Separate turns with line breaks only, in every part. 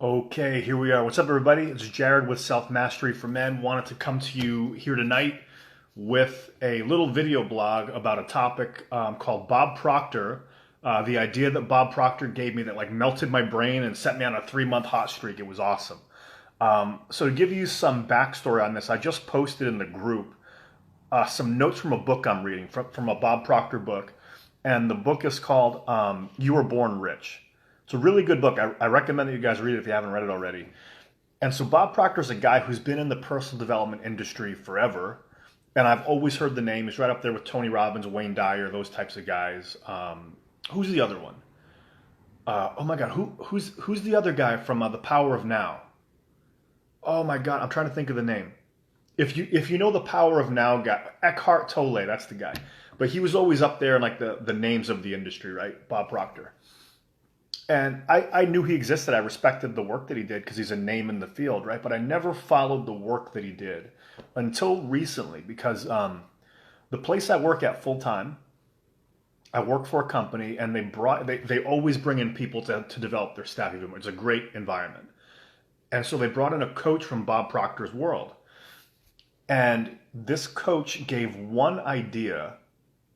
Okay, here we are. What's up, everybody? It's Jared with Self Mastery for Men. Wanted to come to you here tonight with a little video blog about a topic called Bob Proctor. The idea that Bob Proctor gave me that like melted my brain and set me on a 3 month hot streak. It was awesome. So to give you some backstory on this, I just posted in the group some notes from a book I'm reading from a Bob Proctor book, and the book is called "You Were Born Rich." It's a really good book. I recommend that you guys read it if you haven't read it already. And so Bob Proctor is a guy who's been in the personal development industry forever, and I've always heard the name. He's right up there with Tony Robbins, Wayne Dyer, those types of guys. Who's the other one? Oh my God, who's the other guy from The Power of Now? Oh my God, I'm trying to think of the name. If you know the Power of Now guy, Eckhart Tolle, that's the guy. But he was always up there in like the names of the industry, right? Bob Proctor. And I knew he existed. I respected the work that he did because he's a name in the field, right? But I never followed the work that he did until recently because the place I work at full time, I work for a company, and they always bring in people to develop their staff. Even it's a great environment, and so they brought in a coach from Bob Proctor's world, and this coach gave one idea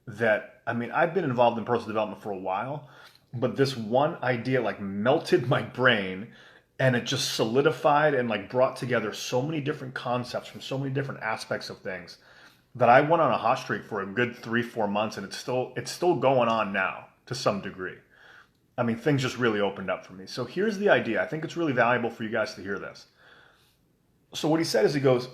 that, I mean, I've been involved in personal development for a while, but this one idea like melted my brain, and it just solidified and like brought together so many different concepts from so many different aspects of things that I went on a hot streak for a good 3 4 months, and it's still going on now to some degree. I mean, things just really opened up for me. So here's the idea. I think it's really valuable for you guys to hear this. So what he said is, he goes,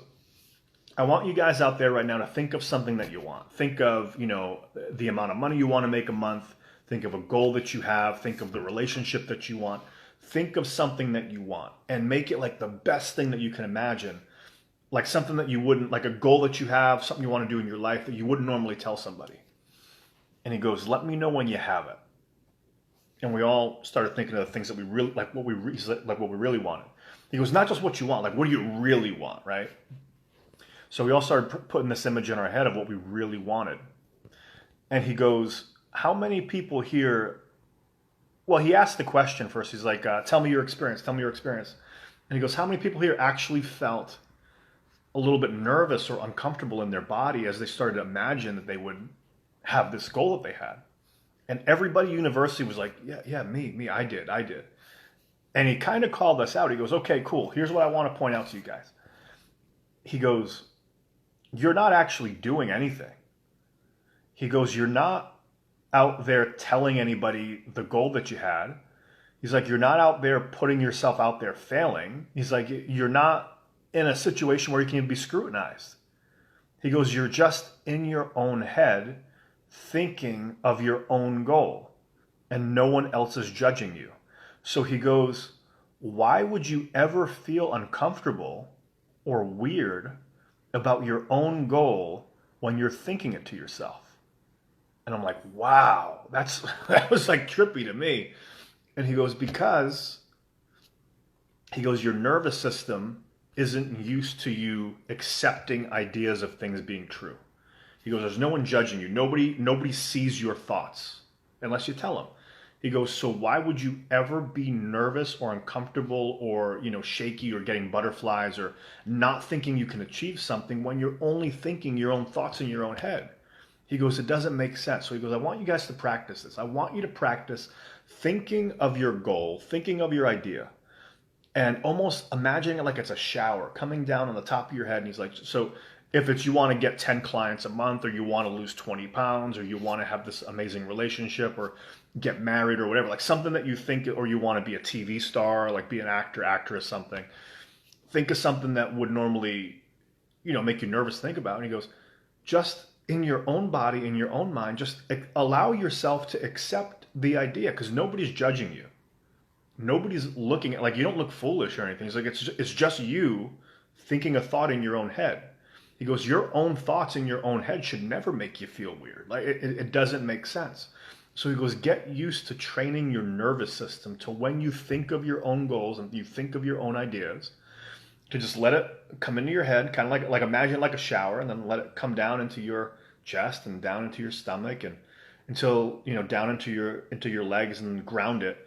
I want you guys out there right now to think of something that you want. Think of, the amount of money you want to make a month. Think of a goal that you have. Think of the relationship that you want. Think of something that you want and make it like the best thing that you can imagine. Like something that you wouldn't, like a goal that you have, something you want to do in your life that you wouldn't normally tell somebody. And he goes, let me know when you have it. And we all started thinking of the things that we really, like what we really wanted. He goes, not just what you want, like what do you really want, right? So we all started putting this image in our head of what we really wanted. And he goes, how many people here, well, he asked the question first. He's like, tell me your experience, tell me your experience. And he goes, how many people here actually felt a little bit nervous or uncomfortable in their body as they started to imagine that they would have this goal that they had? And everybody university was like, yeah, me, I did. And he kind of called us out. He goes, okay, cool. Here's what I want to point out to you guys. He goes, you're not actually doing anything. He goes, you're not out there telling anybody the goal that you had. He's like, you're not out there putting yourself out there failing. He's like, you're not in a situation where you can be scrutinized. He goes, you're just in your own head thinking of your own goal, and no one else is judging you. So he goes, why would you ever feel uncomfortable or weird about your own goal when you're thinking it to yourself? And I'm like, wow, that was like trippy to me. And he goes, because your nervous system isn't used to you accepting ideas of things being true. He goes, there's no one judging you. Nobody sees your thoughts unless you tell them. He goes, so why would you ever be nervous or uncomfortable or, shaky or getting butterflies or not thinking you can achieve something when you're only thinking your own thoughts in your own head? He goes, it doesn't make sense. So he goes, I want you guys to practice this. I want you to practice thinking of your goal, thinking of your idea, and almost imagining it like it's a shower coming down on the top of your head. And he's like, so if it's you want to get 10 clients a month, or you want to lose 20 pounds, or you want to have this amazing relationship, or get married, or whatever, like something that you think, or you want to be a TV star, like be an actor, actress, something. Think of something that would normally, make you nervous to think about. And he goes, just in your own body, in your own mind, just allow yourself to accept the idea, because nobody's judging you. Nobody's looking at, like, you don't look foolish or anything. It's like, it's just you thinking a thought in your own head. He goes, your own thoughts in your own head should never make you feel weird. Like it doesn't make sense. So he goes, get used to training your nervous system to, when you think of your own goals and you think of your own ideas, to just let it come into your head, kind of like imagine like a shower, and then let it come down into your chest and down into your stomach, and until, down into your legs, and ground it.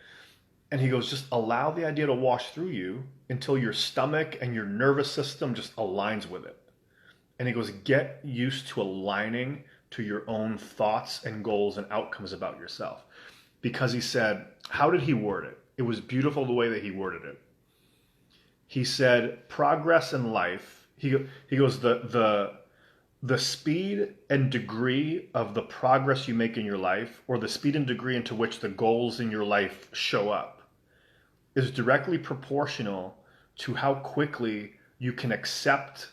And he goes, just allow the idea to wash through you until your stomach and your nervous system just aligns with it. And he goes, get used to aligning to your own thoughts and goals and outcomes about yourself. Because he said, how did he word it? It was beautiful the way that he worded it. He said, progress in life, he goes, the speed and degree of the progress you make in your life, or the speed and degree into which the goals in your life show up, is directly proportional to how quickly you can accept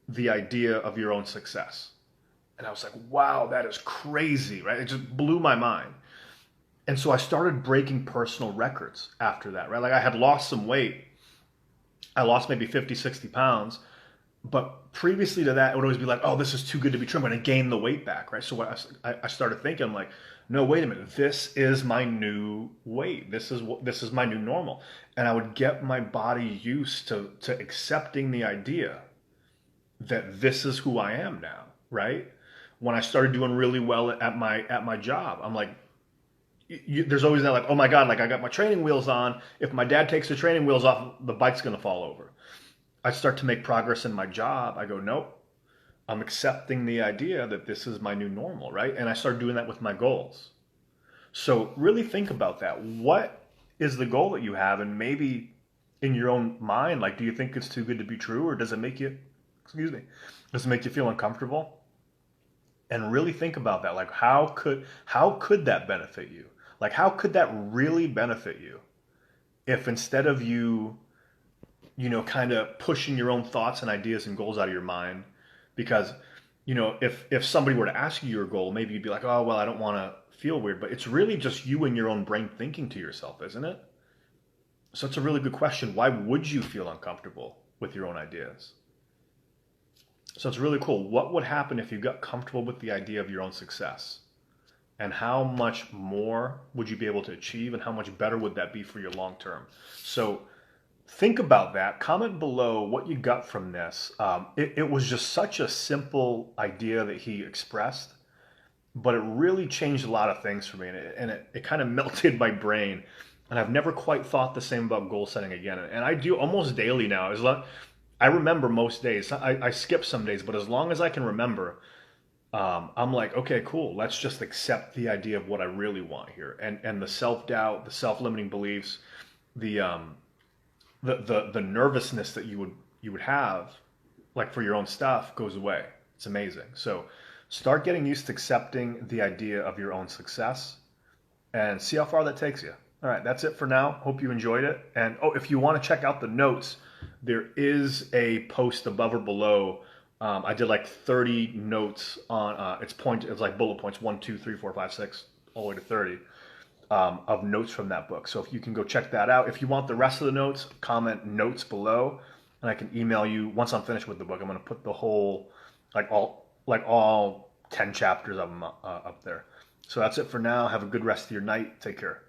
the idea of your own success. And I was like, wow, that is crazy, right? It just blew my mind. And so I started breaking personal records after that, right? Like I had lost some weight. I lost maybe 50, 60 pounds. But previously to that, it would always be like, oh, this is too good to be true. I'm going to gain the weight back, right? So what I started thinking, I'm like, no, wait a minute. This is my new weight. This is my new normal. And I would get my body used to accepting the idea that this is who I am now, right? When I started doing really well at my job, I'm like, there's always that like, oh my God, like I got my training wheels on. If my dad takes the training wheels off, the bike's going to fall over. I start to make progress in my job. I go, nope, I'm accepting the idea that this is my new normal, right? And I start doing that with my goals. So really think about that. What is the goal that you have? And maybe in your own mind, like, do you think it's too good to be true, or does it make you, does it make you feel uncomfortable? And really think about that. Like, how could that benefit you? Like, how could that really benefit you if instead of you kind of pushing your own thoughts and ideas and goals out of your mind? Because, if somebody were to ask you your goal, maybe you'd be like, oh, well, I don't want to feel weird. But it's really just you and your own brain thinking to yourself, isn't it? So it's a really good question. Why would you feel uncomfortable with your own ideas? So it's really cool. What would happen if you got comfortable with the idea of your own success? And how much more would you be able to achieve, and how much better would that be for your long term? So think about that. Comment below what you got from this. It was just such a simple idea that he expressed, but it really changed a lot of things for me. And it kind of melted my brain. And I've never quite thought the same about goal setting again. And I do almost daily now. I remember most days. I skip some days, but as long as I can remember, I'm like, okay, cool. Let's just accept the idea of what I really want here. And the self-doubt, the self-limiting beliefs, the nervousness that you would have, like for your own stuff, goes away. It's amazing. So start getting used to accepting the idea of your own success and see how far that takes you. All right, that's it for now. Hope you enjoyed it. And if you want to check out the notes, there is a post above or below. I did like 30 notes on it's like bullet points 1, 2, 3, 4, 5, 6, all the way to 30 of notes from that book. So if you can go check that out. If you want the rest of the notes, comment notes below, and I can email you once I'm finished with the book. I'm going to put the whole all 10 chapters of them up there. So that's it for now. Have a good rest of your night. Take care.